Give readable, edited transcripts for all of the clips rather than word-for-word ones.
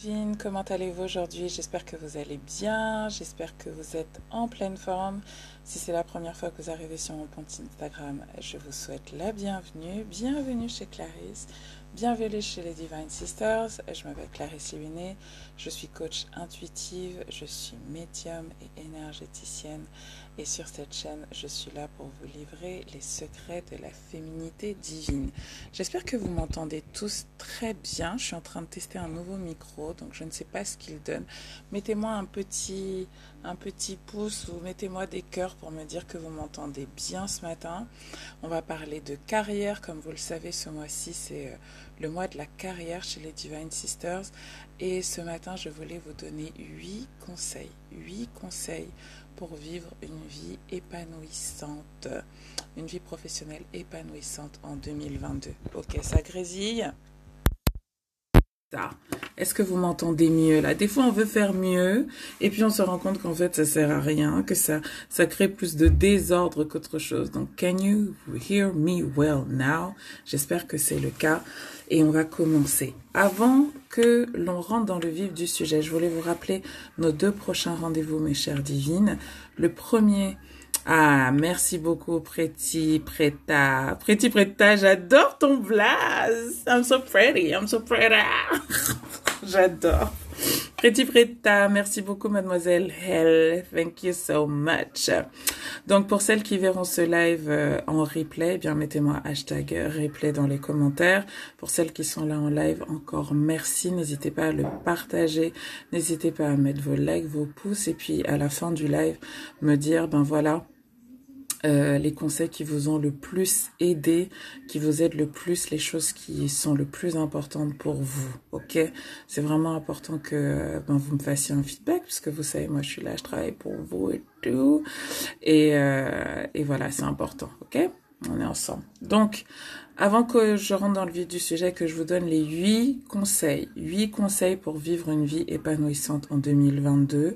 Divine, comment allez-vous aujourd'hui? J'espère que vous allez bien, j'espère que vous êtes en pleine forme. Si c'est la première fois que vous arrivez sur mon compte Instagram, je vous souhaite la bienvenue. Bienvenue chez Clarisse, bienvenue chez les Divine Sisters. Je m'appelle Clarisse Libinet, je suis coach intuitive, je suis médium et énergéticienne. Et sur cette chaîne, je suis là pour vous livrer les secrets de la féminité divine. J'espère que vous m'entendez tous très bien. Je suis en train de tester un nouveau micro, donc je ne sais pas ce qu'il donne. Mettez-moi un petit pouce ou mettez-moi des cœurs pour me dire que vous m'entendez bien ce matin. On va parler de carrière. Comme vous le savez, ce mois-ci, c'est le mois de la carrière chez les Divine Sisters. Et ce matin, je voulais vous donner 8 conseils. 8 conseils pour vivre une vie épanouissante, une vie professionnelle épanouissante en 2022. Ok, ça grésille. Ça. Est-ce que vous m'entendez mieux là? Des fois, on veut faire mieux et puis on se rend compte qu'en fait, ça sert à rien, que ça crée plus de désordre qu'autre chose. Donc, can you hear me well now? J'espère que c'est le cas et on va commencer. Avant que l'on rentre dans le vif du sujet, je voulais vous rappeler nos 2 prochains rendez-vous, mes chères divines. Le premier... Ah, merci beaucoup, Pretty Preta. Pretty Preta, j'adore ton blaze. I'm so pretty, I'm so pretty. J'adore. Pretty Preta, merci beaucoup, mademoiselle Hell. Thank you so much. Donc, pour celles qui verront ce live en replay, eh bien, mettez-moi hashtag replay dans les commentaires. Pour celles qui sont là en live, encore merci. N'hésitez pas à le partager. N'hésitez pas à mettre vos likes, vos pouces. Et puis, à la fin du live, me dire, ben voilà, les conseils qui vous ont le plus aidé, qui vous aident le plus, les choses qui sont le plus importantes pour vous, ok? C'est vraiment important que vous me fassiez un feedback, parce que vous savez, moi je suis là, je travaille pour vous et tout, et voilà, c'est important, ok? On est ensemble. Donc, avant que je rentre dans le vif du sujet, que je vous donne les 8 conseils pour vivre une vie épanouissante en 2022,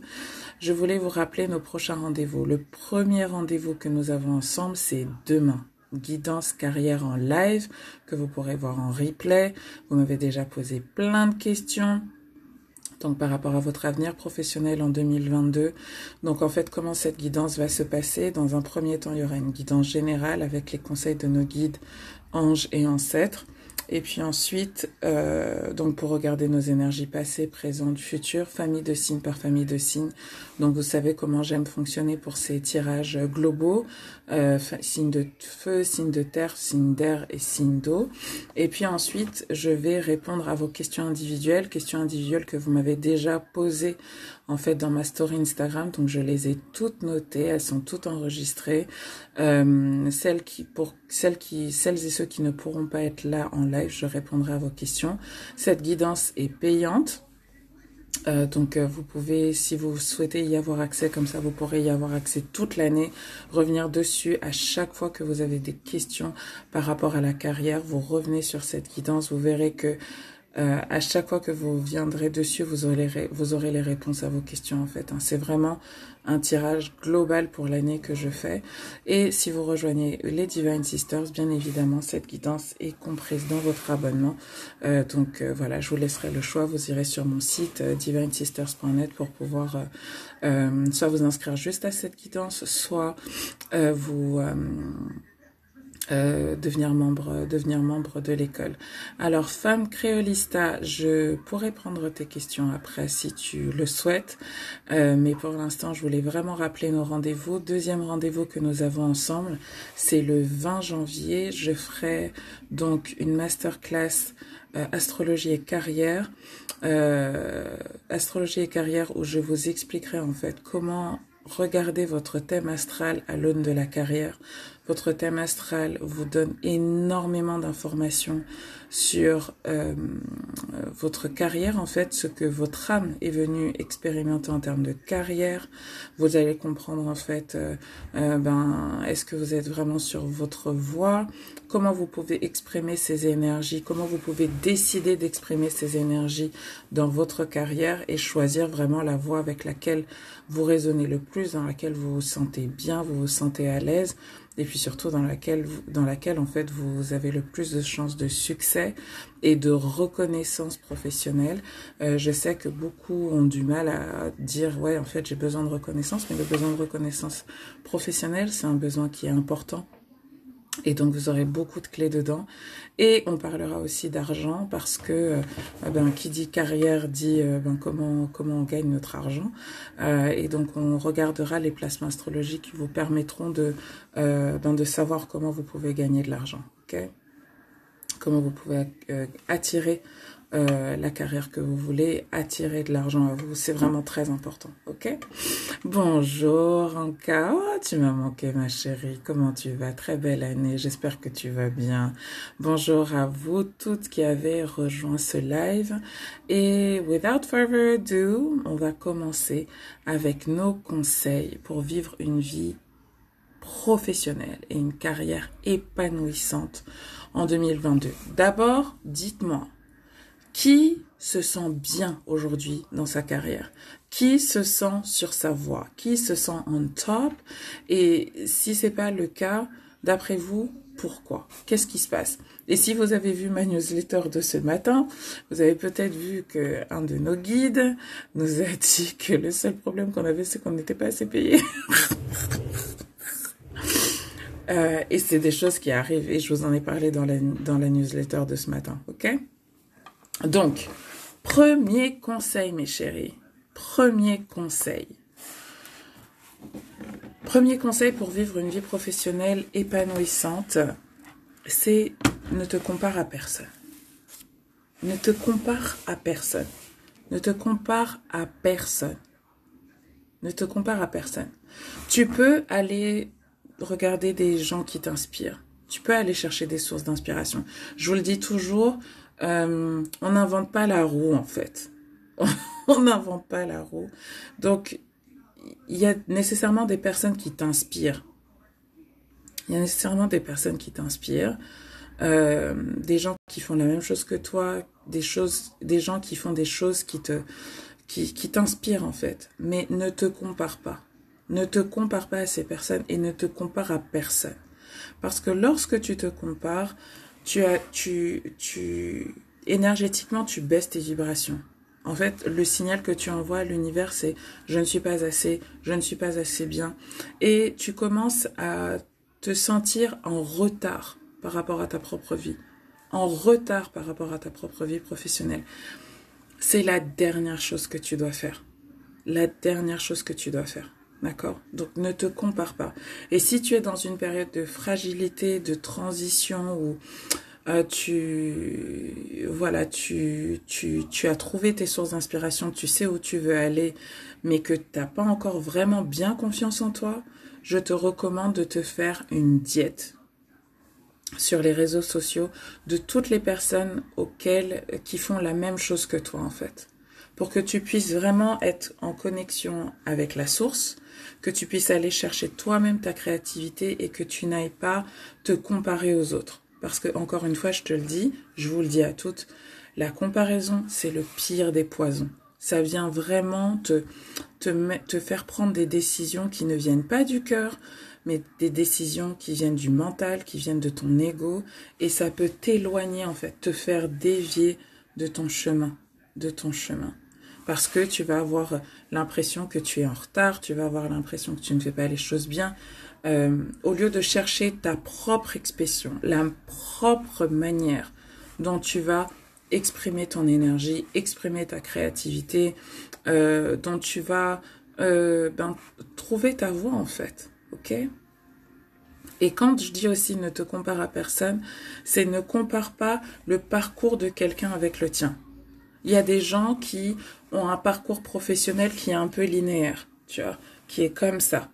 je voulais vous rappeler nos prochains rendez-vous. Le premier rendez-vous que nous avons ensemble, c'est demain. Guidance carrière en live, que vous pourrez voir en replay. Vous m'avez déjà posé plein de questions. Donc, par rapport à votre avenir professionnel en 2022. Donc, en fait, comment cette guidance va se passer? Dans un premier temps, il y aura une guidance générale avec les conseils de nos guides, anges et ancêtres. Et puis ensuite, donc pour regarder nos énergies passées, présentes, futures, famille de signes par famille de signes. Donc vous savez comment j'aime fonctionner pour ces tirages globaux, signes de feu, signes de terre, signes d'air et signes d'eau. Et puis ensuite, je vais répondre à vos questions individuelles que vous m'avez déjà posées en fait dans ma story Instagram. Donc je les ai toutes notées, elles sont toutes enregistrées. Celles et ceux qui ne pourront pas être là en live, je répondrai à vos questions. Cette guidance est payante. Donc vous pouvez, si vous souhaitez y avoir accès comme ça, vous pourrez y avoir accès toute l'année, revenir dessus à chaque fois que vous avez des questions par rapport à la carrière, vous revenez sur cette guidance, vous verrez que à chaque fois que vous viendrez dessus, vous aurez les réponses à vos questions en fait. C'est vraiment un tirage global pour l'année que je fais. Et si vous rejoignez les Divine Sisters, bien évidemment, cette guidance est comprise dans votre abonnement. Donc voilà, je vous laisserai le choix. Vous irez sur mon site divinesisters.net pour pouvoir soit vous inscrire juste à cette guidance, soit devenir membre de l'école. Alors, femme créolista, je pourrais prendre tes questions après si tu le souhaites, mais pour l'instant, je voulais vraiment rappeler nos rendez-vous. Deuxième rendez-vous que nous avons ensemble, c'est le 20 janvier. Je ferai donc une masterclass astrologie et carrière, où je vous expliquerai en fait comment regarder votre thème astral à l'aune de la carrière. Votre thème astral vous donne énormément d'informations sur votre carrière, en fait, ce que votre âme est venue expérimenter en termes de carrière. Vous allez comprendre, en fait, est-ce que vous êtes vraiment sur votre voie? Comment vous pouvez exprimer ces énergies? Comment vous pouvez décider d'exprimer ces énergies dans votre carrière et choisir vraiment la voie avec laquelle vous résonnez le plus, dans laquelle vous vous sentez bien, vous vous sentez à l'aise. et puis surtout dans laquelle en fait vous avez le plus de chances de succès et de reconnaissance professionnelle. Je sais que beaucoup ont du mal à dire ouais en fait j'ai besoin de reconnaissance, mais le besoin de reconnaissance professionnelle c'est un besoin qui est important. Et donc, vous aurez beaucoup de clés dedans. Et on parlera aussi d'argent parce que qui dit carrière dit comment on gagne notre argent. Et donc, on regardera les placements astrologiques qui vous permettront de savoir comment vous pouvez gagner de l'argent. Okay? Comment vous pouvez attirer la carrière que vous voulez, attirer de l'argent à vous. C'est vraiment très important. Ok? Bonjour Anka, oh, tu m'as manqué ma chérie, comment tu vas? Très belle année, j'espère que tu vas bien. Bonjour à vous toutes qui avez rejoint ce live. Et without further ado, on va commencer avec nos conseils pour vivre une vie professionnelle et une carrière épanouissante en 2022. D'abord, dites-moi, qui se sent bien aujourd'hui dans sa carrière? Qui se sent sur sa voie? Qui se sent on top? Et si c'est pas le cas, d'après vous, pourquoi? Qu'est-ce qui se passe? Et si vous avez vu ma newsletter de ce matin, vous avez peut-être vu qu'un de nos guides nous a dit que le seul problème qu'on avait, c'est qu'on n'était pas assez payé. Et c'est des choses qui arrivent et je vous en ai parlé dans la newsletter de ce matin, ok? Donc, premier conseil, mes chéris. Premier conseil. Premier conseil pour vivre une vie professionnelle épanouissante, c'est ne te compare à personne. Ne te compare à personne. Ne te compare à personne. Ne te compare à personne. Tu peux aller regarder des gens qui t'inspirent. Tu peux aller chercher des sources d'inspiration. Je vous le dis toujours, on n'invente pas la roue en fait. On n'invente pas la roue. Donc, il y a nécessairement des personnes qui t'inspirent. Il y a nécessairement des personnes qui t'inspirent. Des gens qui font la même chose que toi. Des gens qui font des choses qui t'inspirent en fait. Mais ne te compare pas. Ne te compare pas à ces personnes et ne te compare à personne. Parce que lorsque tu te compares, énergétiquement, tu baisses tes vibrations. En fait, le signal que tu envoies à l'univers, c'est « je ne suis pas assez bien ». Et tu commences à te sentir en retard par rapport à ta propre vie. En retard par rapport à ta propre vie professionnelle. C'est la dernière chose que tu dois faire. La dernière chose que tu dois faire. D'accord? Donc, ne te compare pas. Et si tu es dans une période de fragilité, de transition où tu as trouvé tes sources d'inspiration, tu sais où tu veux aller, mais que tu n'as pas encore vraiment bien confiance en toi, je te recommande de te faire une diète sur les réseaux sociaux de toutes les personnes qui font la même chose que toi en fait. Pour que tu puisses vraiment être en connexion avec la source, que tu puisses aller chercher toi-même ta créativité et que tu n'ailles pas te comparer aux autres. Parce que, encore une fois, je te le dis, je vous le dis à toutes, la comparaison, c'est le pire des poisons. Ça vient vraiment te faire prendre des décisions qui ne viennent pas du cœur, mais des décisions qui viennent du mental, qui viennent de ton ego, et ça peut t'éloigner, en fait, te faire dévier de ton chemin, Parce que tu vas avoir l'impression que tu es en retard, tu vas avoir l'impression que tu ne fais pas les choses bien. Au lieu de chercher ta propre expression, la propre manière dont tu vas exprimer ton énergie, exprimer ta créativité, dont tu vas trouver ta voie en fait, ok? Et quand je dis aussi ne te compare à personne, c'est ne compare pas le parcours de quelqu'un avec le tien. Il y a des gens qui ont un parcours professionnel qui est un peu linéaire, tu vois, qui est comme ça.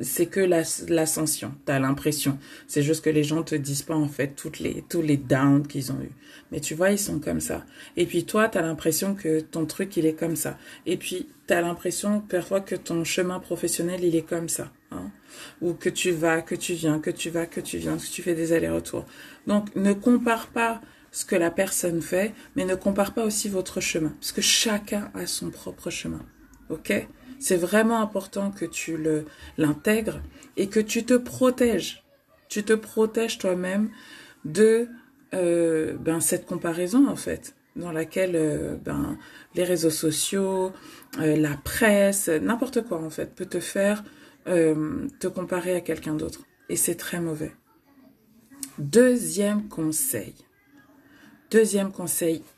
C'est que l'ascension, t'as l'impression. C'est juste que les gens te disent pas en fait tous les downs qu'ils ont eu. Mais tu vois, ils sont comme ça. Et puis toi, t'as l'impression que ton truc, il est comme ça. Et puis, t'as l'impression parfois que ton chemin professionnel, il est comme ça. Hein? Ou que tu vas, que tu viens, que tu vas, que tu viens, que tu fais des allers-retours. Donc, ne compare pas ce que la personne fait, mais ne compare pas aussi votre chemin. Parce que chacun a son propre chemin. Ok ? C'est vraiment important que tu l'intègres et que tu te protèges. Tu te protèges toi-même de cette comparaison, en fait, dans laquelle les réseaux sociaux, la presse, n'importe quoi, en fait, peut te faire te comparer à quelqu'un d'autre. Et c'est très mauvais. Deuxième conseil,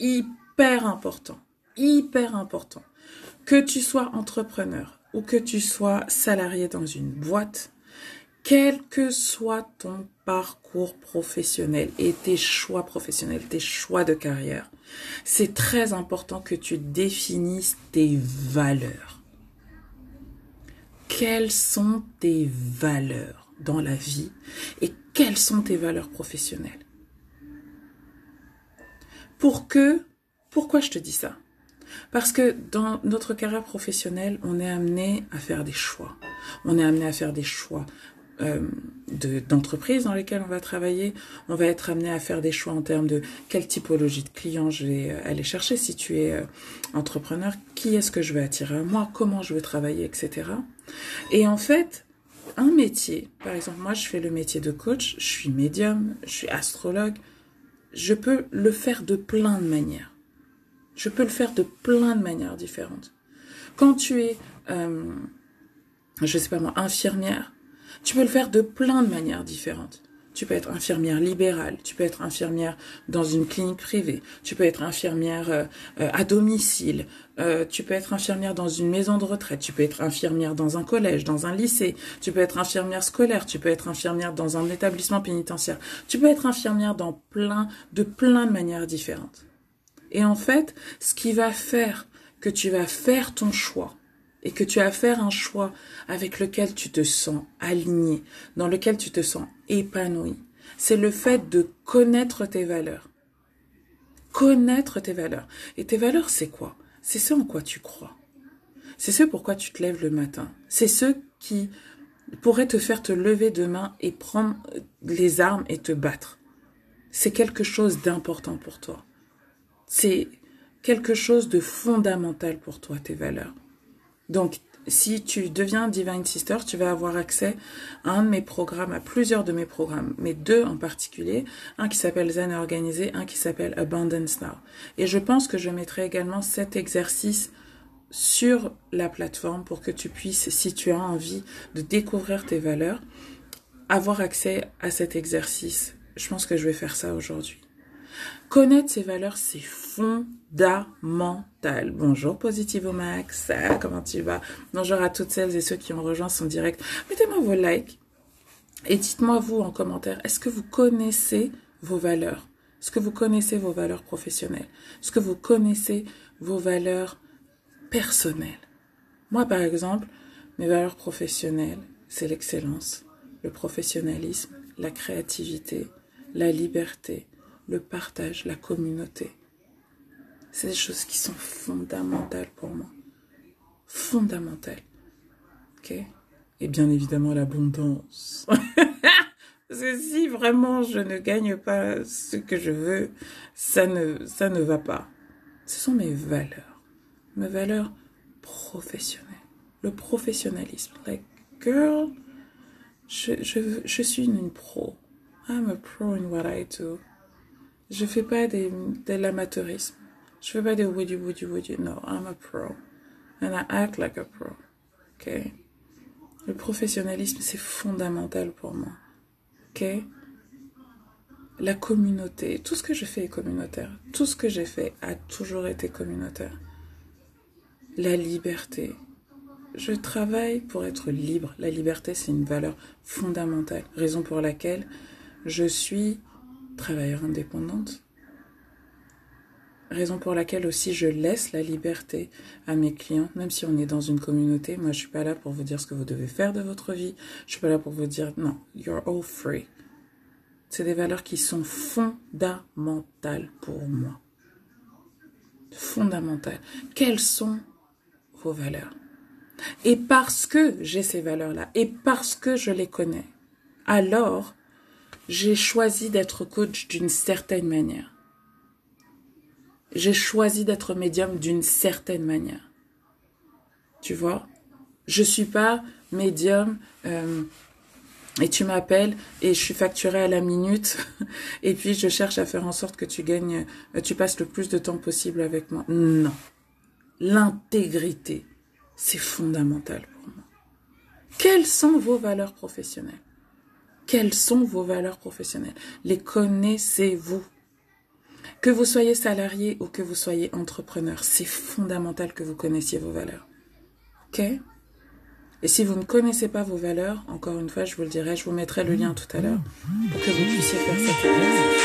hyper important, que tu sois entrepreneur ou que tu sois salarié dans une boîte, quel que soit ton parcours professionnel et tes choix professionnels, tes choix de carrière, c'est très important que tu définisses tes valeurs. Quelles sont tes valeurs dans la vie et quelles sont tes valeurs professionnelles? Pourquoi je te dis ça? Parce que dans notre carrière professionnelle, on est amené à faire des choix. On est amené à faire des choix d'entreprises dans lesquelles on va travailler. On va être amené à faire des choix en termes de quelle typologie de clients je vais aller chercher. Si tu es entrepreneur, qui est-ce que je vais attirer à moi? Comment je veux travailler, etc. Et en fait, un métier, par exemple, moi je fais le métier de coach, je suis médium, je suis astrologue, je peux le faire de plein de manières. Je peux le faire de plein de manières différentes. Quand tu es, je sais pas moi, infirmière, tu peux le faire de plein de manières différentes. Tu peux être infirmière libérale, tu peux être infirmière dans une clinique privée, tu peux être infirmière à domicile, tu peux être infirmière dans une maison de retraite, tu peux être infirmière dans un collège, dans un lycée, tu peux être infirmière scolaire, tu peux être infirmière dans un établissement pénitentiaire, tu peux être infirmière dans plein de manières différentes. Et en fait, ce qui va faire que tu vas faire ton choix et que tu vas faire un choix avec lequel tu te sens aligné, dans lequel tu te sens épanoui, c'est le fait de connaître tes valeurs. Connaître tes valeurs. Et tes valeurs, c'est quoi? C'est ce en quoi tu crois. C'est ce pourquoi tu te lèves le matin. C'est ce qui pourrait te faire te lever demain et prendre les armes et te battre. C'est quelque chose d'important pour toi. C'est quelque chose de fondamental pour toi, tes valeurs. Donc, si tu deviens Divine Sister, tu vas avoir accès à un de mes programmes, à plusieurs de mes programmes, mais deux en particulier, un qui s'appelle Zen Organisé, un qui s'appelle Abundance Now. Et je pense que je mettrai également cet exercice sur la plateforme pour que tu puisses, si tu as envie de découvrir tes valeurs, avoir accès à cet exercice. Je pense que je vais faire ça aujourd'hui. Connaître ses valeurs, c'est fondamental. Bonjour Positivo Max, comment tu vas? Bonjour à toutes celles et ceux qui ont rejoint son direct. Mettez-moi vos likes et dites-moi vous en commentaire, est-ce que vous connaissez vos valeurs? Est-ce que vous connaissez vos valeurs professionnelles? Est-ce que vous connaissez vos valeurs personnelles? Moi par exemple, mes valeurs professionnelles, c'est l'excellence, le professionnalisme, la créativité, la liberté, le partage, la communauté. C'est des choses qui sont fondamentales pour moi. Fondamentales. Ok? Et bien évidemment l'abondance. Parce que si vraiment je ne gagne pas ce que je veux, ça ne va pas. Ce sont mes valeurs professionnelles. Le professionnalisme. Like, girl, je suis une pro. I'm a pro in what I do. Je fais pas de l'amateurisme. Je fais pas de would you. No, I'm a pro. And I act like a pro. Ok? Le professionnalisme, c'est fondamental pour moi. Ok? La communauté. Tout ce que je fais est communautaire. Tout ce que j'ai fait a toujours été communautaire. La liberté. Je travaille pour être libre. La liberté, c'est une valeur fondamentale. Raison pour laquelle je suis travailleur indépendante. Raison pour laquelle aussi je laisse la liberté à mes clients, même si on est dans une communauté. Moi, je suis pas là pour vous dire ce que vous devez faire de votre vie. Je suis pas là pour vous dire non, you're all free. C'est des valeurs qui sont fondamentales pour moi. Fondamentales. Quelles sont vos valeurs? Et parce que j'ai ces valeurs-là, et parce que je les connais, alors j'ai choisi d'être coach d'une certaine manière. J'ai choisi d'être médium d'une certaine manière. Tu vois? Je suis pas médium et tu m'appelles et je suis facturée à la minute et puis je cherche à faire en sorte que tu passes le plus de temps possible avec moi. Non. L'intégrité, c'est fondamental pour moi. Quelles sont vos valeurs professionnelles? Quelles sont vos valeurs professionnelles? Les connaissez-vous? Que vous soyez salarié ou que vous soyez entrepreneur, c'est fondamental que vous connaissiez vos valeurs. Ok? Et si vous ne connaissez pas vos valeurs, encore une fois, je vous le dirai, je vous mettrai le lien tout à l'heure pour que vous puissiez faire cet exercice.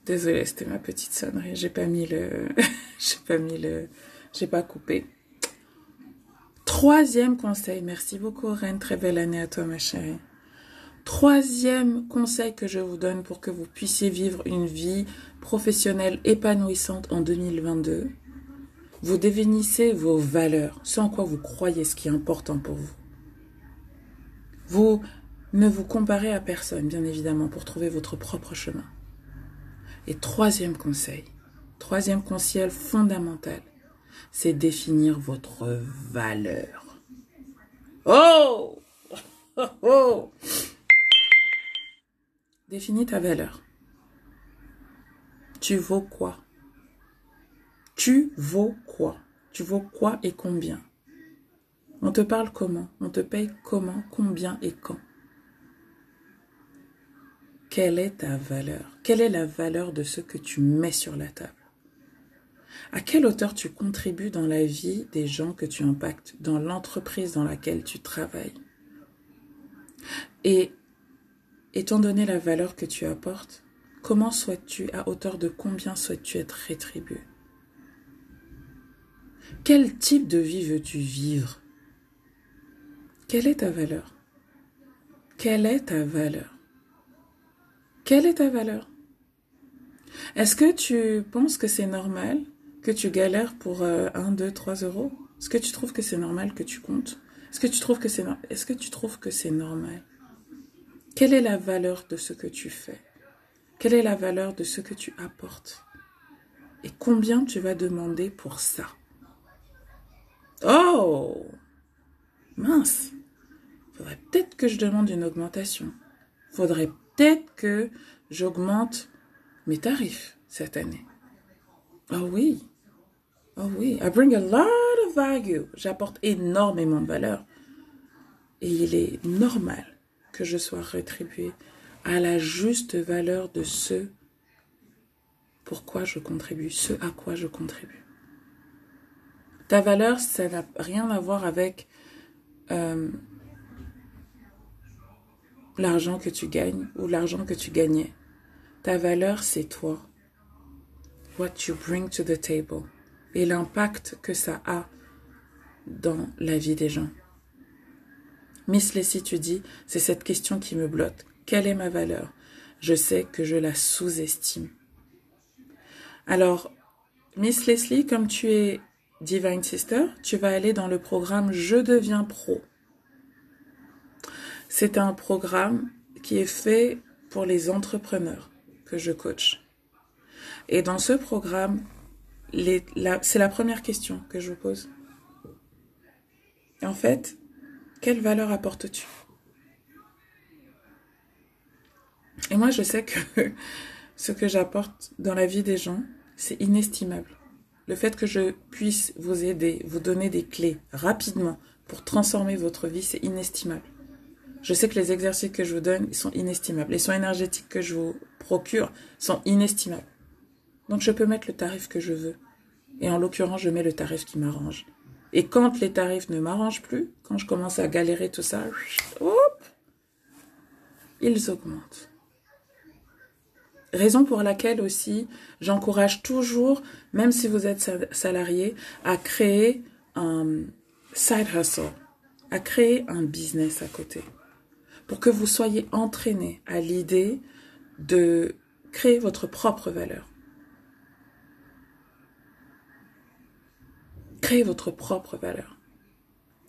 Désolée, c'était ma petite sonnerie. J'ai pas coupé. Troisième conseil. Merci beaucoup, Reine. Très belle année à toi, ma chérie. Troisième conseil que je vous donne pour que vous puissiez vivre une vie professionnelle épanouissante en 2022. Vous définissez vos valeurs, ce en quoi vous croyez, ce qui est important pour vous. Vous ne vous comparez à personne, bien évidemment, pour trouver votre propre chemin. Et troisième conseil fondamental, c'est définir votre valeur. Oh! Oh! Oh! Définis ta valeur. Tu vaux quoi? Tu vaux quoi? Tu vaux quoi et combien? On te parle comment? On te paye comment? Combien et quand? Quelle est ta valeur? Quelle est la valeur de ce que tu mets sur la table? À quelle hauteur tu contribues dans la vie des gens que tu impactes, dans l'entreprise dans laquelle tu travailles? Et étant donné la valeur que tu apportes, comment souhaites-tu, à hauteur de combien souhaites-tu être rétribué? Quel type de vie veux-tu vivre? Quelle est ta valeur? Quelle est ta valeur? Quelle est ta valeur? Est-ce que tu penses que c'est normal que tu galères pour 1, 2, 3 euros? Est-ce que tu trouves que c'est normal que tu comptes? Est-ce que tu trouves que c'est normal? Quelle est la valeur de ce que tu fais? Quelle est la valeur de ce que tu apportes? Et combien tu vas demander pour ça? Oh! Mince! Faudrait peut-être que je demande une augmentation. Faudrait peut-être que j'augmente mes tarifs cette année. Oh oui. Oh oui. I bring a lot of value. J'apporte énormément de valeur. Et il est normal que je sois rétribuée à la juste valeur de ce pourquoi je contribue, ce à quoi je contribue. Ta valeur, ça n'a rien à voir avec l'argent que tu gagnes ou l'argent que tu gagnais. Ta valeur, c'est toi. What you bring to the table. Et l'impact que ça a dans la vie des gens. Miss Leslie, tu dis, c'est cette question qui me bloque. Quelle est ma valeur? Je sais que je la sous-estime. Alors, Miss Leslie, comme tu es Divine Sister, tu vas aller dans le programme Je deviens pro. C'est un programme qui est fait pour les entrepreneurs que je coach. Et dans ce programme, c'est la première question que je vous pose. En fait, quelle valeur apportes-tu? Et moi, je sais que ce que j'apporte dans la vie des gens, c'est inestimable. Le fait que je puisse vous aider, vous donner des clés rapidement pour transformer votre vie, c'est inestimable. Je sais que les exercices que je vous donne, ils sont inestimables. Les soins énergétiques que je vous procure sont inestimables. Donc je peux mettre le tarif que je veux. Et en l'occurrence, je mets le tarif qui m'arrange. Et quand les tarifs ne m'arrangent plus, quand je commence à galérer tout ça, hop, ils augmentent. Raison pour laquelle aussi, j'encourage toujours, même si vous êtes salarié, à créer un side hustle, à créer un business à côté. Pour que vous soyez entraîné à l'idée de créer votre propre valeur. Créez votre propre valeur.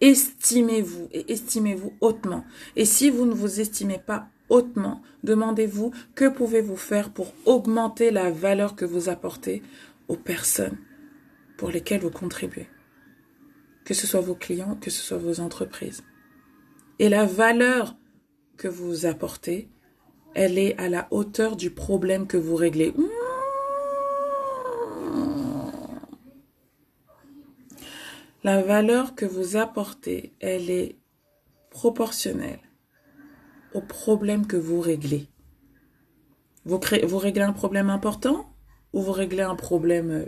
Estimez-vous et estimez-vous hautement. Et si vous ne vous estimez pas hautement, demandez-vous que pouvez-vous faire pour augmenter la valeur que vous apportez aux personnes pour lesquelles vous contribuez. que ce soit vos clients, que ce soit vos entreprises. Et la valeur que vous apportez, elle est à la hauteur du problème que vous réglez. La valeur que vous apportez, elle est proportionnelle au problème que vous réglez. Vous réglez un problème important ou vous réglez un problème...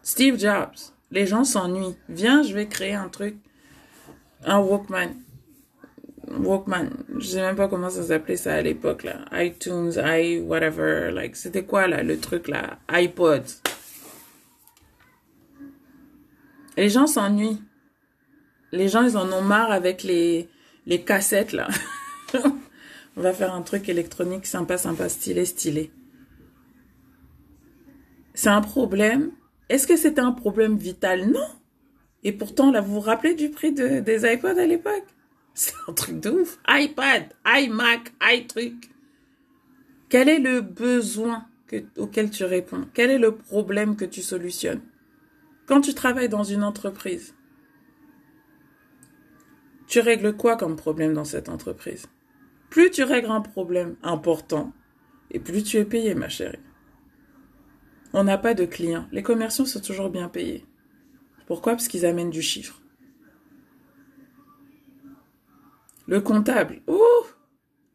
Steve Jobs, les gens s'ennuient. Viens, je vais créer un truc, un Walkman. Walkman, je sais même pas comment ça s'appelait ça à l'époque là. iTunes, whatever, like c'était quoi là le truc là, iPod. Les gens s'ennuient. Les gens ils en ont marre avec les cassettes là. On va faire un truc électronique sympa, stylé. C'est un problème. Est-ce que c'était un problème vital? Non. Et pourtant là, vous vous rappelez du prix des iPods à l'époque? C'est un truc de ouf. iPad, iMac, iTruc. Quel est le besoin auquel tu réponds? Quel est le problème que tu solutionnes? Quand tu travailles dans une entreprise, tu règles quoi comme problème dans cette entreprise? Plus tu règles un problème important, et plus tu es payé, ma chérie. On n'a pas de clients. Les commerciaux sont toujours bien payés. Pourquoi? Parce qu'ils amènent du chiffre. Le comptable,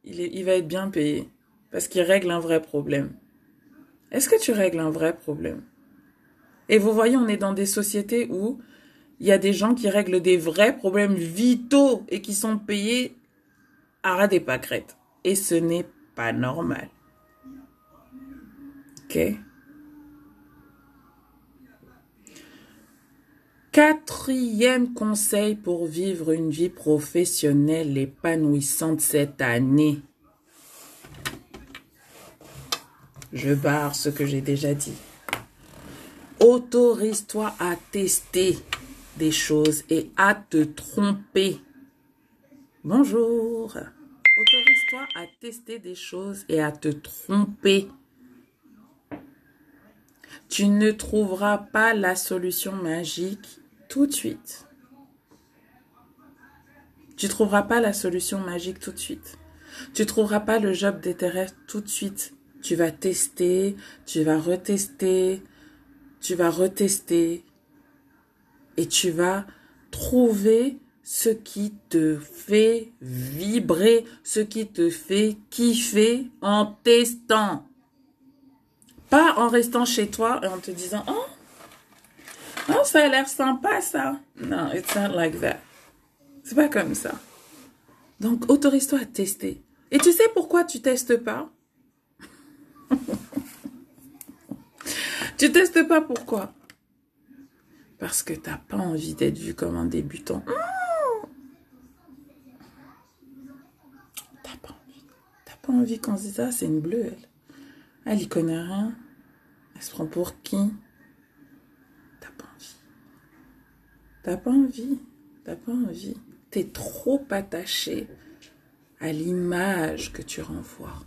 il va être bien payé parce qu'il règle un vrai problème. Est-ce que tu règles un vrai problème? Et vous voyez, on est dans des sociétés où il y a des gens qui règlent des vrais problèmes vitaux et qui sont payés à ras des pâquerettes. Et ce n'est pas normal. Ok? 4e conseil pour vivre une vie professionnelle épanouissante cette année. Je barre ce que j'ai déjà dit. Autorise-toi à tester des choses et à te tromper. Bonjour. Autorise-toi à tester des choses et à te tromper. Tu ne trouveras pas la solution magique tout de suite. Tu ne trouveras pas la solution magique tout de suite. Tu ne trouveras pas le job de tes rêves tout de suite. Tu vas tester, tu vas retester, et tu vas trouver ce qui te fait vibrer, ce qui te fait kiffer en testant. Pas en restant chez toi et en te disant « Oh, ça a l'air sympa ça. » Non, it's not like that. C'est pas comme ça. Donc, autorise-toi à tester. Et tu sais pourquoi tu testes pas? Tu testes pas pourquoi? Parce que t'as pas envie d'être vu comme un débutant. T'as pas envie. T'as pas envie qu'on se dise « Ah, c'est une bleue, elle. Elle y connaît rien. Elle se prend pour qui? » T'as pas envie. T'as pas envie. T'as pas envie. T'es trop attaché à l'image que tu renvoies.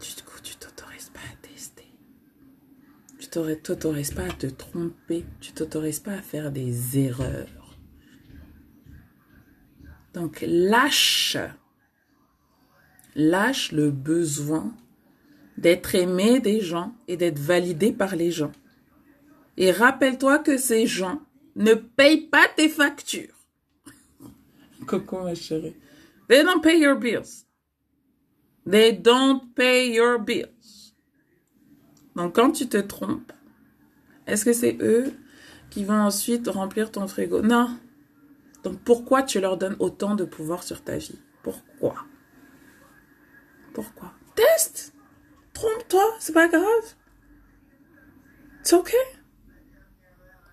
Du coup, tu t'autorises pas à tester. Tu t'autorises pas à te tromper. Tu t'autorises pas à faire des erreurs. Donc, lâche le besoin d'être aimé des gens et d'être validé par les gens. Et rappelle-toi que ces gens ne payent pas tes factures. Coucou ma chérie. They don't pay your bills. They don't pay your bills. Donc quand tu te trompes, est-ce que c'est eux qui vont ensuite remplir ton frigo? Non. Donc pourquoi tu leur donnes autant de pouvoir sur ta vie? Pourquoi? Teste. Trompe-toi, c'est pas grave. C'est ok.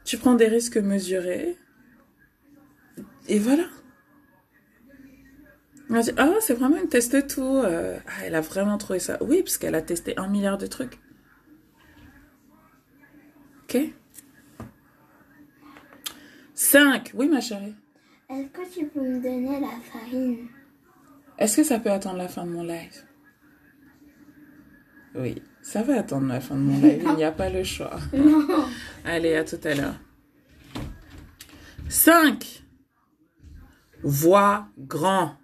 Tu prends des risques mesurés. Et voilà. On a dit, oh, c'est vraiment une teste-tout. Elle a vraiment trouvé ça. Oui, parce qu'elle a testé 1 milliard de trucs. Ok. 5. Oui, ma chérie. Est-ce que tu peux me donner la farine? Est-ce que ça peut attendre la fin de mon live? Oui, ça va attendre la fin de mon live, il n'y a pas le choix. Non. Allez, à tout à l'heure. 5. Vois grand.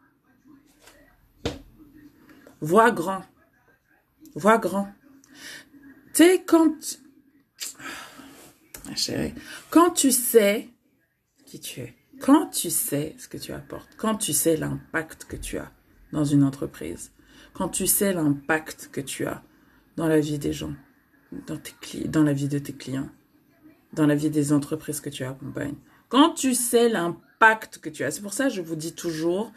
Vois grand. Vois grand. Tu sais, chérie, quand tu sais qui tu es, quand tu sais ce que tu apportes, quand tu sais l'impact que tu as dans une entreprise, quand tu sais l'impact que tu as dans la vie des gens, dans la vie de tes clients, dans la vie des entreprises que tu accompagnes, quand tu sais l'impact que tu as, c'est pour ça que je vous dis toujours,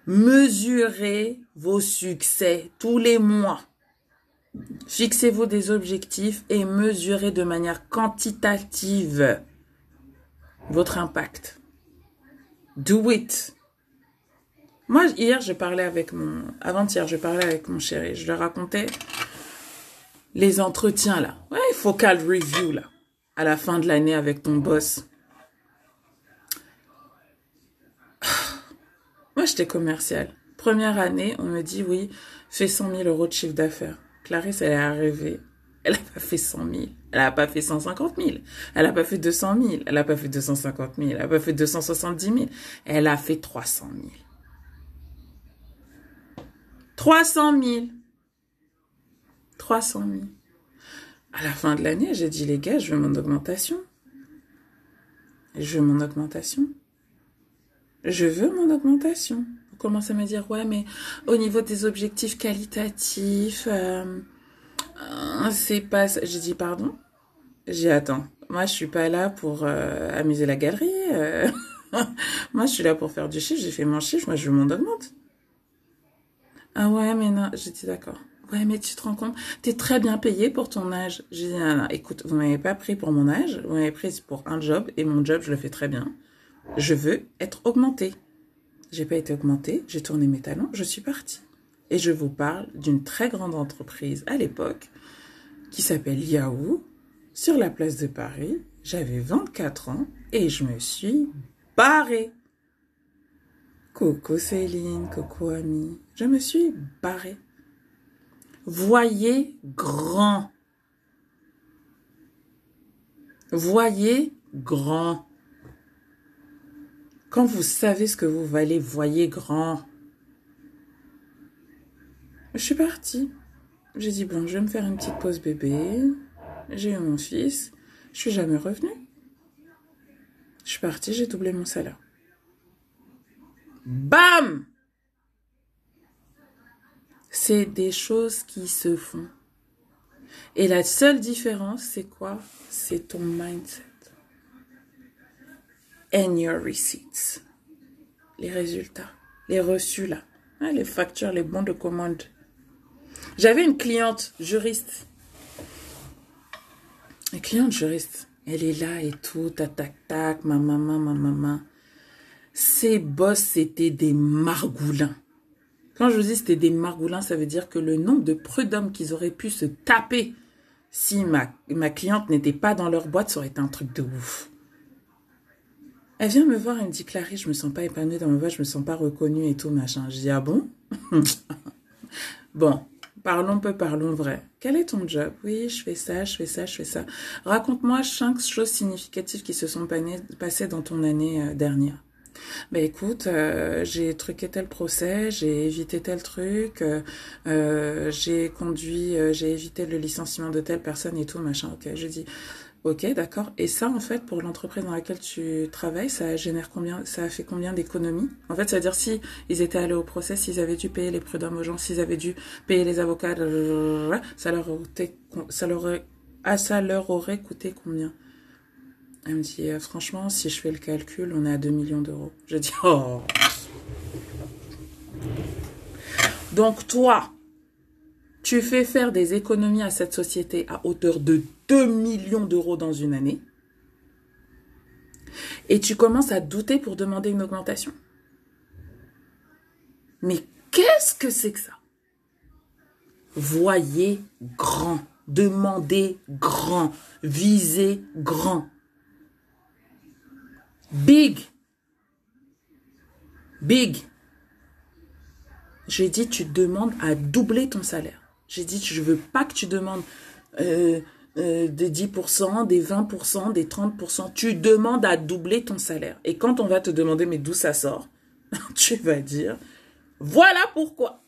mesurez vos succès tous les mois. Fixez-vous des objectifs et mesurez de manière quantitative votre impact. Do it. Moi, avant-hier, je parlais avec mon chéri. Je lui racontais les entretiens, là. Ouais, focal review, là. À la fin de l'année avec ton boss. Moi, j'étais commerciale. Première année, on me dit, oui, fais 100 000 euros de chiffre d'affaires. Clarisse, elle est arrivée. Elle n'a pas fait 100 000. Elle n'a pas fait 150 000. Elle n'a pas fait 200 000. Elle n'a pas fait 250 000. Elle n'a pas fait 270 000. Elle a fait 300 000. 300 000. 300 000. À la fin de l'année, j'ai dit, les gars, je veux mon augmentation. Je veux mon augmentation. Je veux mon augmentation. Vous commencez à me dire, ouais, mais au niveau des objectifs qualitatifs, c'est pas ça. J'ai dit, pardon? J'ai attends. Moi, je suis pas là pour amuser la galerie. Moi, je suis là pour faire du chiffre. J'ai fait mon chiffre. Moi, je veux mon augmente. Ah ouais, mais non. J'ai dit, d'accord. Ouais, mais tu te rends compte, t'es très bien payé pour ton âge. J'ai dit, non, écoute, vous m'avez pas pris pour mon âge. Vous m'avez pris pour un job. Et mon job, je le fais très bien. Je veux être augmentée. J'ai pas été augmentée, j'ai tourné mes talons, je suis partie. Et je vous parle d'une très grande entreprise à l'époque qui s'appelle Yahoo, sur la place de Paris. J'avais 24 ans et je me suis barrée. Coucou Céline, coucou Ami, je me suis barrée. Voyez grand. Voyez grand. Quand vous savez ce que vous valez, voyez grand. Je suis partie. J'ai dit, bon, je vais me faire une petite pause bébé. J'ai eu mon fils. Je suis jamais revenue. Je suis partie, j'ai doublé mon salaire. Bam! C'est des choses qui se font. Et la seule différence, c'est quoi? C'est ton mindset. And your receipts. Les résultats. Les reçus, là. Hein, les factures, les bons de commande. J'avais une cliente juriste. Une cliente juriste. Elle est là et tout, tac, tac, tac, ma maman. Ses boss, c'était des margoulins. Quand je vous dis c'était des margoulins, ça veut dire que le nombre de prud'hommes qu'ils auraient pu se taper si ma cliente n'était pas dans leur boîte, ça aurait été un truc de ouf. Elle vient me voir, elle me dit, Clarisse, je me sens pas épanouie dans ma boîte, je me sens pas reconnue et tout, machin. Je dis, ah bon? Bon, parlons peu, parlons vrai. Quel est ton job? Oui, je fais ça, je fais ça, je fais ça. Raconte-moi 5 choses significatives qui se sont passées dans ton année dernière. Ben écoute, j'ai truqué tel procès, j'ai évité tel truc, j'ai évité le licenciement de telle personne et tout, machin. Ok, je dis, ok, d'accord. Et ça, en fait, pour l'entreprise dans laquelle tu travailles, ça génère combien, ça a fait combien d'économies? En fait, c'est-à-dire si ils étaient allés au procès, s'ils avaient dû payer les prud'hommes aux gens, s'ils avaient dû payer les avocats, ça leur aurait coûté combien? Elle me dit, franchement, si je fais le calcul, on est à 2 millions d'euros. Je dis, oh. Donc toi, tu fais faire des économies à cette société à hauteur de 2 millions d'euros dans une année. Et tu commences à douter pour demander une augmentation. Mais qu'est-ce que c'est que ça? Voyez grand. Demandez grand. Visez grand. Big. Big. J'ai dit, tu demandes à doubler ton salaire. J'ai dit, je veux pas que tu demandes des 10%, des 20%, des 30%. Tu demandes à doubler ton salaire. Et quand on va te demander, mais d'où ça sort, tu vas dire, voilà pourquoi.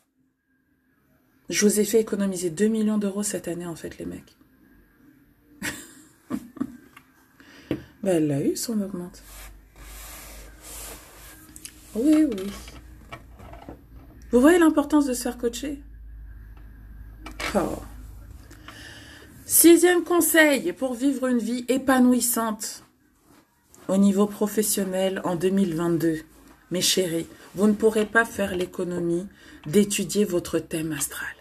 Je vous ai fait économiser 2 millions d'euros cette année, en fait, les mecs. Ben, elle l'a eu, son augmente. Oui, oui. Vous voyez l'importance de se faire coacher? Oh. 6e conseil pour vivre une vie épanouissante au niveau professionnel en 2022. Mes chéris, vous ne pourrez pas faire l'économie d'étudier votre thème astral.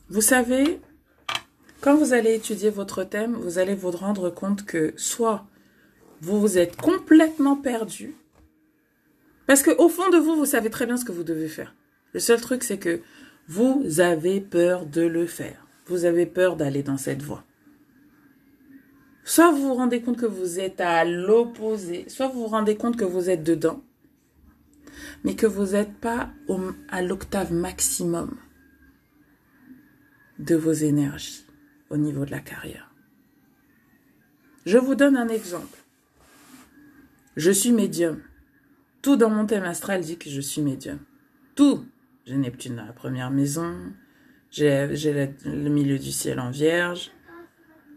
Vous savez, quand vous allez étudier votre thème, vous allez vous rendre compte que soit vous êtes complètement perdu, parce qu'au fond de vous, vous savez très bien ce que vous devez faire. Le seul truc, c'est que vous avez peur de le faire. Vous avez peur d'aller dans cette voie. Soit vous vous rendez compte que vous êtes à l'opposé, soit vous vous rendez compte que vous êtes dedans, mais que vous n'êtes pas à l'octave maximum de vos énergies au niveau de la carrière. Je vous donne un exemple. Je suis médium. Tout dans mon thème astral dit que je suis médium. Tout. J'ai Neptune dans la première maison, j'ai le milieu du ciel en vierge,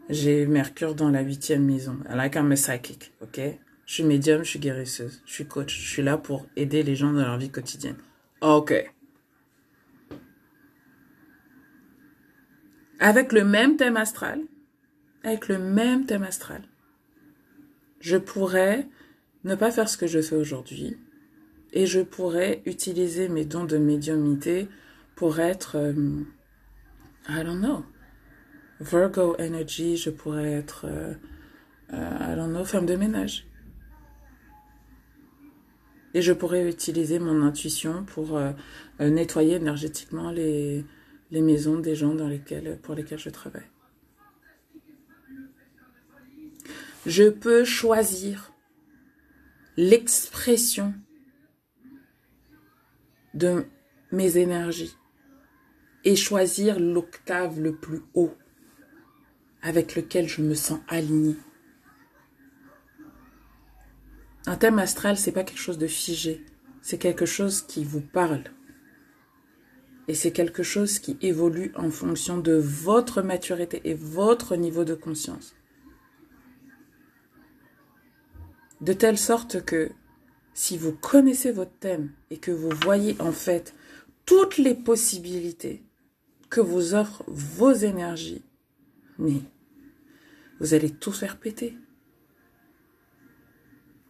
j'ai Mercure dans la 8e maison. Like I'm a psychic, ok? Je suis médium, je suis guérisseuse, je suis coach, je suis là pour aider les gens dans leur vie quotidienne. Ok. Avec le même thème astral, je pourrais ne pas faire ce que je fais aujourd'hui et je pourrais utiliser mes dons de médiumnité pour être, I don't know, Virgo energy, je pourrais être, I don't know, femme de ménage. Et je pourrais utiliser mon intuition pour nettoyer énergétiquement les maisons des gens pour lesquels je travaille. Je peux choisir l'expression de mes énergies et choisir l'octave le plus haut avec lequel je me sens alignée. Un thème astral, c'est pas quelque chose de figé, c'est quelque chose qui vous parle. Et c'est quelque chose qui évolue en fonction de votre maturité et votre niveau de conscience. De telle sorte que si vous connaissez votre thème et que vous voyez en fait toutes les possibilités que vous offrent vos énergies, mais vous allez tout faire péter.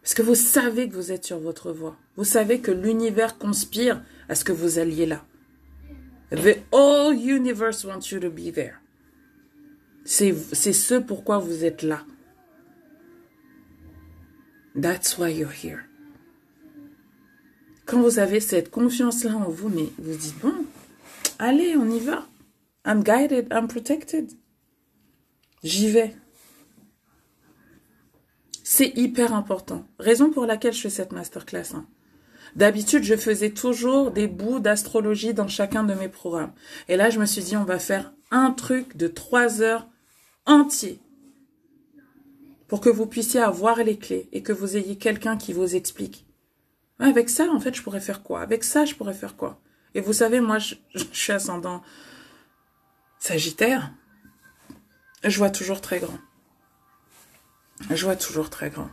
Parce que vous savez que vous êtes sur votre voie. Vous savez que l'univers conspire à ce que vous alliez là. The whole universe wants you to be there. C'est ce pourquoi vous êtes là. That's why you're here. Quand vous avez cette confiance-là en vous, mais vous dites, bon, allez, on y va. I'm guided, I'm protected. J'y vais. C'est hyper important. Raison pour laquelle je fais cette masterclass. D'habitude, je faisais toujours des bouts d'astrologie dans chacun de mes programmes. Et là, je me suis dit, on va faire un truc de 3 heures entier pour que vous puissiez avoir les clés et que vous ayez quelqu'un qui vous explique. Avec ça, en fait, je pourrais faire quoi? Avec ça, je pourrais faire quoi? Et vous savez, moi, je suis ascendant Sagittaire. Je vois toujours très grand. Je vois toujours très grand.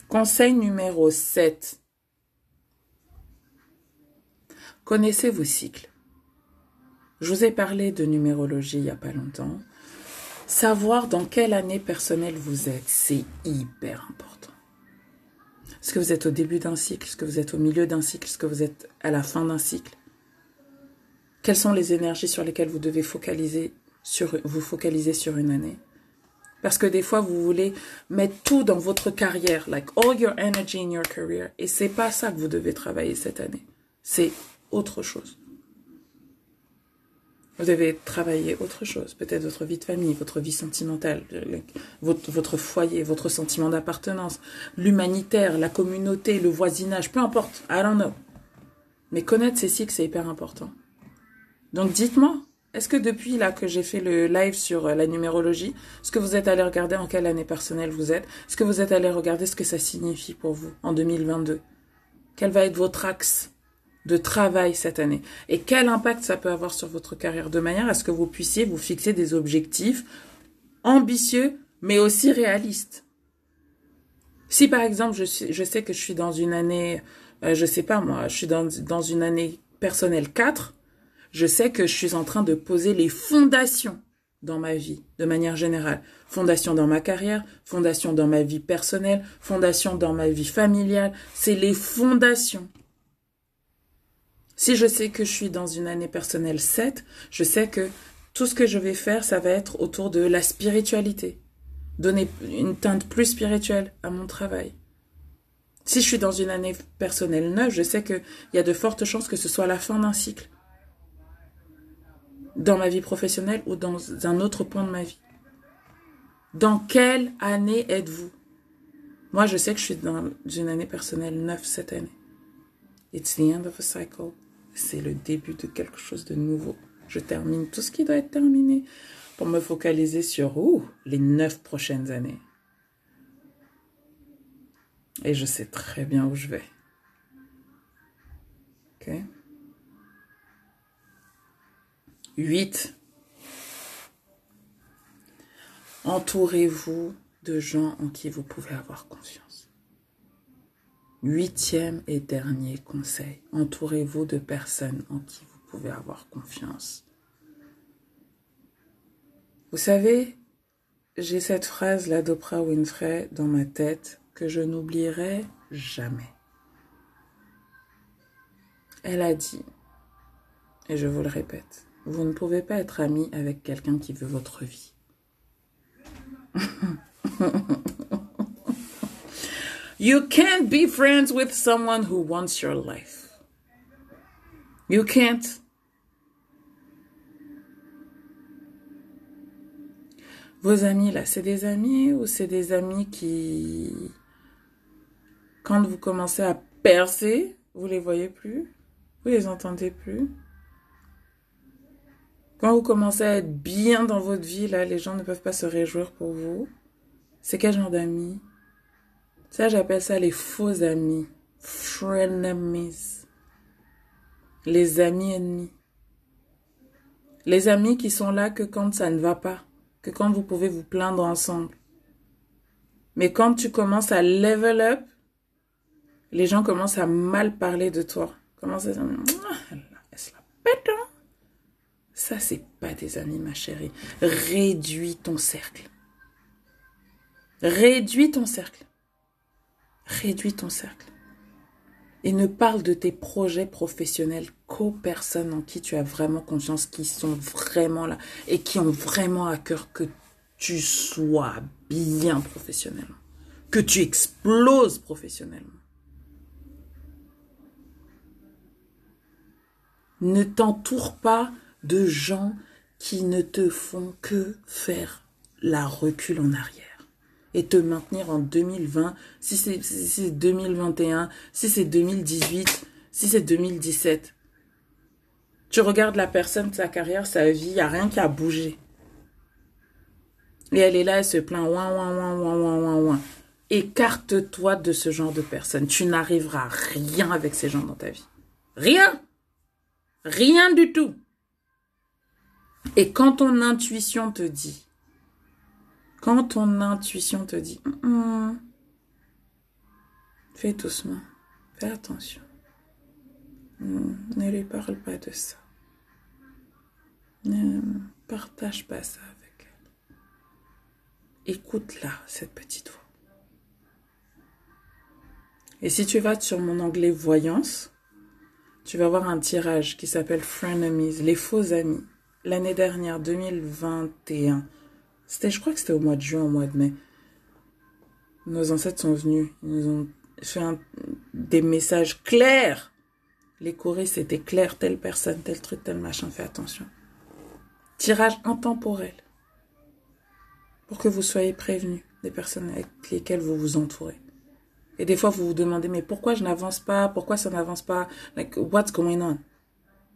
Conseil numéro 7. Connaissez vos cycles. Je vous ai parlé de numérologie il n'y a pas longtemps. Savoir dans quelle année personnelle vous êtes, c'est hyper important. Est-ce que vous êtes au début d'un cycle? Est-ce que vous êtes au milieu d'un cycle? Est-ce que vous êtes à la fin d'un cycle? Quelles sont les énergies sur lesquelles vous devez vous focaliser sur une année? Parce que des fois, vous voulez mettre tout dans votre carrière, like all your energy in your career. Et c'est pas ça que vous devez travailler cette année. C'est autre chose. Vous devez travailler autre chose, peut-être votre vie de famille, votre vie sentimentale, votre foyer, votre sentiment d'appartenance, l'humanitaire, la communauté, le voisinage, peu importe, I don't know. Mais connaître ces cycles, c'est hyper important. Donc dites-moi, est-ce que depuis là que j'ai fait le live sur la numérologie, est-ce que vous êtes allé regarder en quelle année personnelle vous êtes? Est-ce que vous êtes allé regarder ce que ça signifie pour vous en 2022? Quel va être votre axe de travail cette année? Et quel impact ça peut avoir sur votre carrière de manière à ce que vous puissiez vous fixer des objectifs ambitieux, mais aussi réalistes? Si par exemple, je sais que je suis dans une année, je sais pas moi, je suis dans une année personnelle 4, je sais que je suis en train de poser les fondations dans ma vie, de manière générale. Fondation dans ma carrière, fondation dans ma vie personnelle, fondation dans ma vie familiale. C'est les fondations. Si je sais que je suis dans une année personnelle 7, je sais que tout ce que je vais faire, ça va être autour de la spiritualité. Donner une teinte plus spirituelle à mon travail. Si je suis dans une année personnelle 9, je sais qu'il y a de fortes chances que ce soit la fin d'un cycle. Dans ma vie professionnelle ou dans un autre point de ma vie. Dans quelle année êtes-vous? Moi, je sais que je suis dans une année personnelle 9 cette année. It's the end of a cycle. C'est le début de quelque chose de nouveau. Je termine tout ce qui doit être terminé pour me focaliser sur les 9 prochaines années. Et je sais très bien où je vais. Ok? 8. Entourez-vous de gens en qui vous pouvez avoir confiance. 8e et dernier conseil. Entourez-vous de personnes en qui vous pouvez avoir confiance. Vous savez, j'ai cette phrase-là d'Oprah Winfrey dans ma tête que je n'oublierai jamais. Elle a dit, et je vous le répète, vous ne pouvez pas être ami avec quelqu'un qui veut votre vie. You can't be friends with someone who wants your life. You can't. Vos amis là, c'est des amis ou c'est des amis qui, quand vous commencez à percer, vous les voyez plus, vous les entendez plus? Quand vous commencez à être bien dans votre vie, là, les gens ne peuvent pas se réjouir pour vous. C'est quel genre d'amis? Ça, j'appelle ça les faux amis. Frenemies. Les amis ennemis. Les amis qui sont là que quand ça ne va pas. Que quand vous pouvez vous plaindre ensemble. Mais quand tu commences à level up, les gens commencent à mal parler de toi. Commencent à dire, elle se la pète, hein? Ça, c'est pas des amis, ma chérie. Réduis ton cercle. Réduis ton cercle. Réduis ton cercle. Et ne parle de tes projets professionnels qu'aux personnes en qui tu as vraiment confiance, qui sont vraiment là et qui ont vraiment à cœur que tu sois bien professionnellement. Que tu exploses professionnellement. Ne t'entoure pas de gens qui ne te font que faire la recul en arrière et te maintenir en 2020, si c'est 2021, si c'est 2018, si c'est 2017. Tu regardes la personne, sa carrière, sa vie, il n'y a rien qui a bougé. Et elle est là, elle se plaint, ouin. Écarte-toi de ce genre de personnes. Tu n'arriveras à rien avec ces gens dans ta vie. Rien. Rien du tout. Et quand ton intuition te dit, fais doucement, fais attention, ne lui parle pas de ça, ne partage pas ça avec elle. Écoute-la, cette petite voix. Et si tu vas sur mon onglet voyance, tu vas voir un tirage qui s'appelle Frenemies, les faux amis. L'année dernière, 2021, je crois que c'était au mois de juin, au mois de mai. Nos ancêtres sont venus, ils nous ont fait des messages clairs. Les choristes étaient clairs, telle personne, tel truc, tel machin, fais attention. Tirage intemporel. Pour que vous soyez prévenus des personnes avec lesquelles vous vous entourez. Et des fois, vous vous demandez, mais pourquoi je n'avance pas? Pourquoi ça n'avance pas? Like, what's going on?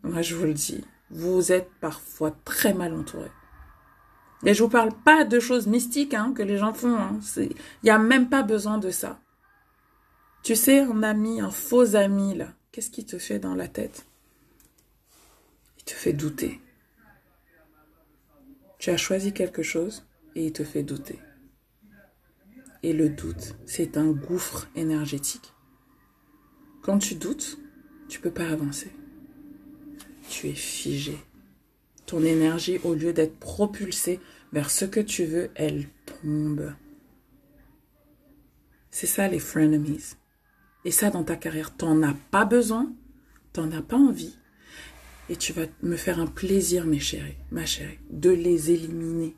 Moi, je vous le dis, vous êtes parfois très mal entourés. Et je vous parle pas de choses mystiques que les gens font. Il n'y a même pas besoin de ça. Tu sais, un ami, un faux ami, là, qu'est-ce qu'il te fait dans la tête? Il te fait douter. Tu as choisi quelque chose et il te fait douter. Et le doute, c'est un gouffre énergétique. Quand tu doutes, tu ne peux pas avancer. Tu es figé. Ton énergie, au lieu d'être propulsée vers ce que tu veux, elle tombe. C'est ça les frenemies. Et ça, dans ta carrière, tu n'en as pas besoin, tu n'en as pas envie. Et tu vas me faire un plaisir, ma chérie, de les éliminer.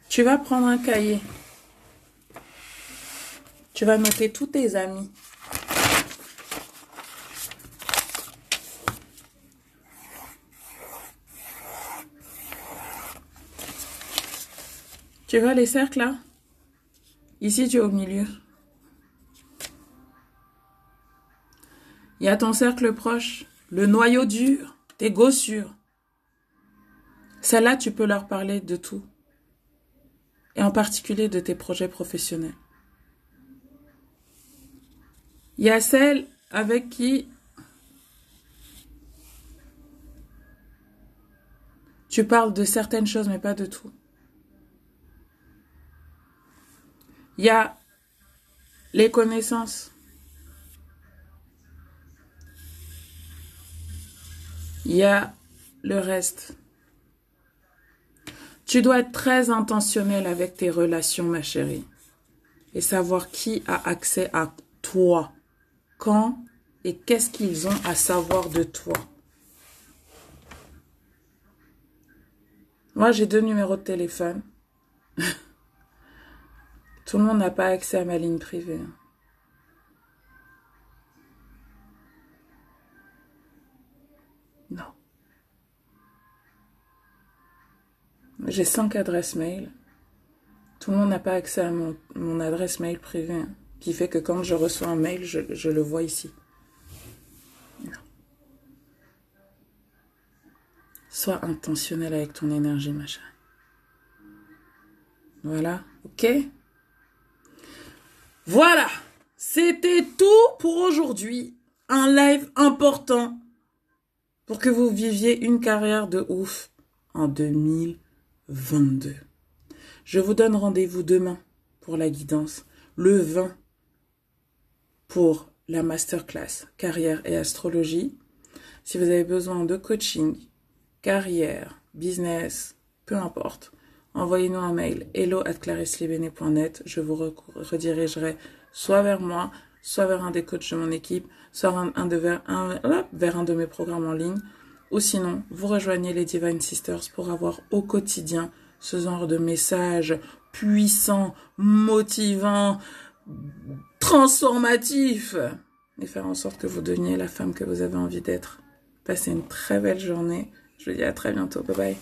Tu vas prendre un cahier. Tu vas noter tous tes amis. Tu vois les cercles là? Ici, tu es au milieu. Il y a ton cercle proche, le noyau dur, tes gossures. Celles-là, tu peux leur parler de tout. Et en particulier de tes projets professionnels. Il y a celles avec qui tu parles de certaines choses, mais pas de tout. Il y a les connaissances. Il y a le reste. Tu dois être très intentionnel avec tes relations, ma chérie. Et savoir qui a accès à toi. Quand et qu'est-ce qu'ils ont à savoir de toi. Moi, j'ai 2 numéros de téléphone. Tout le monde n'a pas accès à ma ligne privée. Non. J'ai 5 adresses mail. Tout le monde n'a pas accès à mon adresse mail privée. Qui fait que quand je reçois un mail, je le vois ici. Non. Sois intentionnel avec ton énergie, ma chérie. Voilà, ok? Voilà, c'était tout pour aujourd'hui. Un live important pour que vous viviez une carrière de ouf en 2022. Je vous donne rendez-vous demain pour la guidance, le 20 pour la masterclass carrière et astrologie. Si vous avez besoin de coaching, carrière, business, peu importe, envoyez-nous un mail hello@clarisseliebene.net. Je vous redirigerai soit vers moi, soit vers un des coachs de mon équipe, soit vers un de mes programmes en ligne. Ou sinon, vous rejoignez les Divine Sisters pour avoir au quotidien ce genre de messages puissants, motivants, transformatifs. Et faire en sorte que vous deveniez la femme que vous avez envie d'être. Passez une très belle journée. Je vous dis à très bientôt. Bye bye.